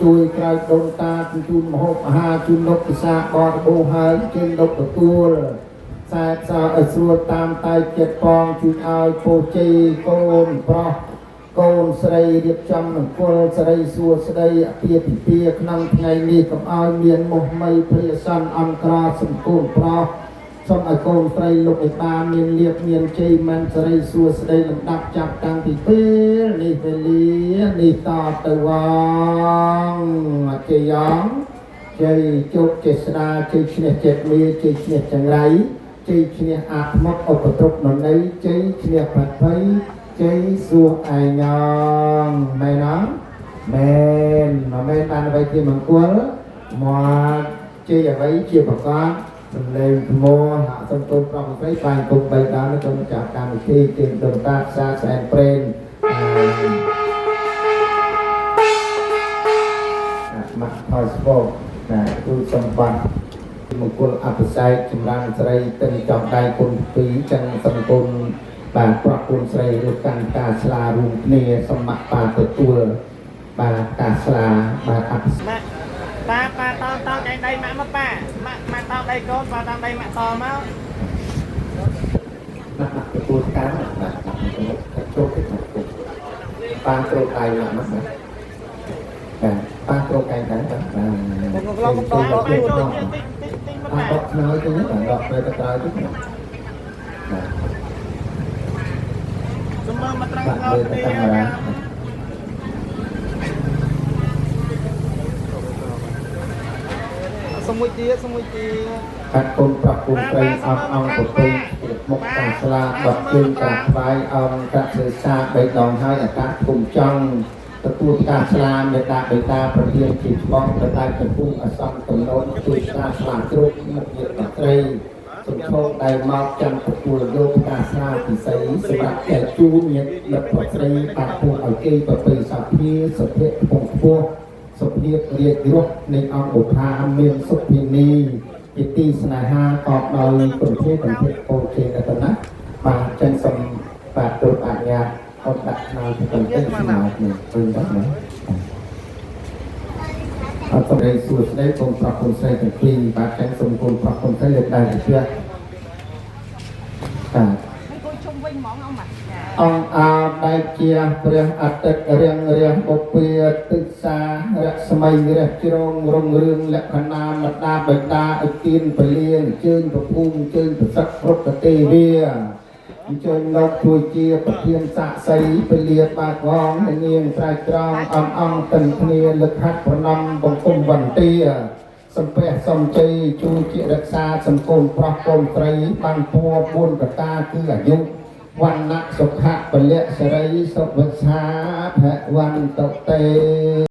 ជួយក្រៅដូនតាជូនមហូបអាហារជូននកពិសាបរិបូរហើយជូននកទទួលខ្សែផ្សារឲ្យស្រួលតាមតែចិត្តផងជួយឲ្យពោជ័យកូនប្រុសកូនស្រីរៀបចំមង្គលស្រីសួស្តីអពាហ៍ពិពាហ៍ក្នុងថ្ងៃនេះកុំឲ្យមានមោះមីព្រាសន្នអន្តរាសង្គមប្រុសសូមឲ្យកូនស្រីលោកឯតាមានលៀបមានជ័យមិនស្រីសួស្តីលំដាប់ចាប់តាំងពីពេលនេះវេលានេះតទៅវងជ័យយ៉ងជ័យជោគជេស្តាជ័យឈ្នះចិត្តមាជ័យឈ្នះចង្រៃជ័យឈ្នះអាត្មកឧបទ្រពនន័យជ័យឈ្នះបាត់ភ័យជ័យសួរឯងងមែនអត់មែនបានអ្វីជាមង្គលមកជ័យអ្វីជាប្រកាសសម្លេងធម៌ហាក់សំទោសប្រកបស្រីបានគុំបីដល់នៅក្នុងចាក់កម្មវិធីទានដូនតាផ្សារស្អែនព្រេនមកថយស្ពកណាទូសម្បត្តិមង្គលអភិសេកចម្រើនស្រីទិញចំដៃគុណពីរចឹងសំគុណបានប្រកគុណស្រីរួចកាន់ការស្លារួមគ្នាសម្បត្តិបានទទួលបានការស្លាបានអភិសេកប៉ាតោដៃម៉ាក់មកប៉ាម៉ាក់តោដៃកូនប៉ាតោដៃម៉ាក់តមកទទួលការចូលទៅប៉ាត្រូវដៃម៉ាក់ប៉ាត្រូវកែដែរបាទលោកតោដៃកូនតិចប៉ាដកខ្នើយទៅនេះដកទៅទៅក្រោយទៅបាទសុំមកត្រង់កោទេសមួយទៀតកាត់គុំប្រគុំព្រៃអង្គប្រពៃមុខតាស្លាដកជើងកាស្បាយអង្គកសិសា3ដងហើយអាកាសគុំចង់ទទួលការស្លាមេតាបេតាប្រធានជាឆ្បងប្រតែកំពុងអសង្ឃតំណនជួយការស្លាគ្រប់មុខញាតិត្រីសំឈោដែលមកចាំទទួលយកការស្លាពិសីសម្រាប់ចែកជូនញាតិមិត្តប្ត្រីបានពុះឲ្យគេប្រពៃសាភាសុភ័ក្រពងពោះសុភាពរាជរស់នៃអង្គបុផាមានសុភិនីជាទីស្នេហាកប់ដោយគុណភាពពោជេរតនៈបានចេញសំបាទទូអញ្ញាអត់ដាក់នៅក្នុងទឹកស្មៅនេះឃើញដល់ណាអត់សម្ដីសួស្ដីកូនប្រុសកូនស្រីទាំងពីរបាទចេញសូមកូនប្រុសកូនស្រីលើកដៃទៅជឿបាទគួយជុំវិញហ្មងអស់អង្គអាបែកជាព្រះអាទិត្យរៀងបុព្វាទិសារស្មីរះជ្រងរុងរឿងលក្ខណៈមតាបិតាអិទានពលានជើញប្រភូមិជើញប្រសិទ្ធរុក្ខទេវាអញ្ជើញលោកជួយជាប្រធានសាក់សីពលាបាក់វងនាងត្រៃត្រង់អង្គទិនគ្នាលឹកហាត់ប្រណំបង្គំវន្ទាសំពះសំជ័យជួយជារក្សាសង្គមប្រុសកូនស្រីបានពួរ4កតាគឺអាយុវណ្ណៈសុខៈពលៈសិរីសុវិសាភវន្តតេ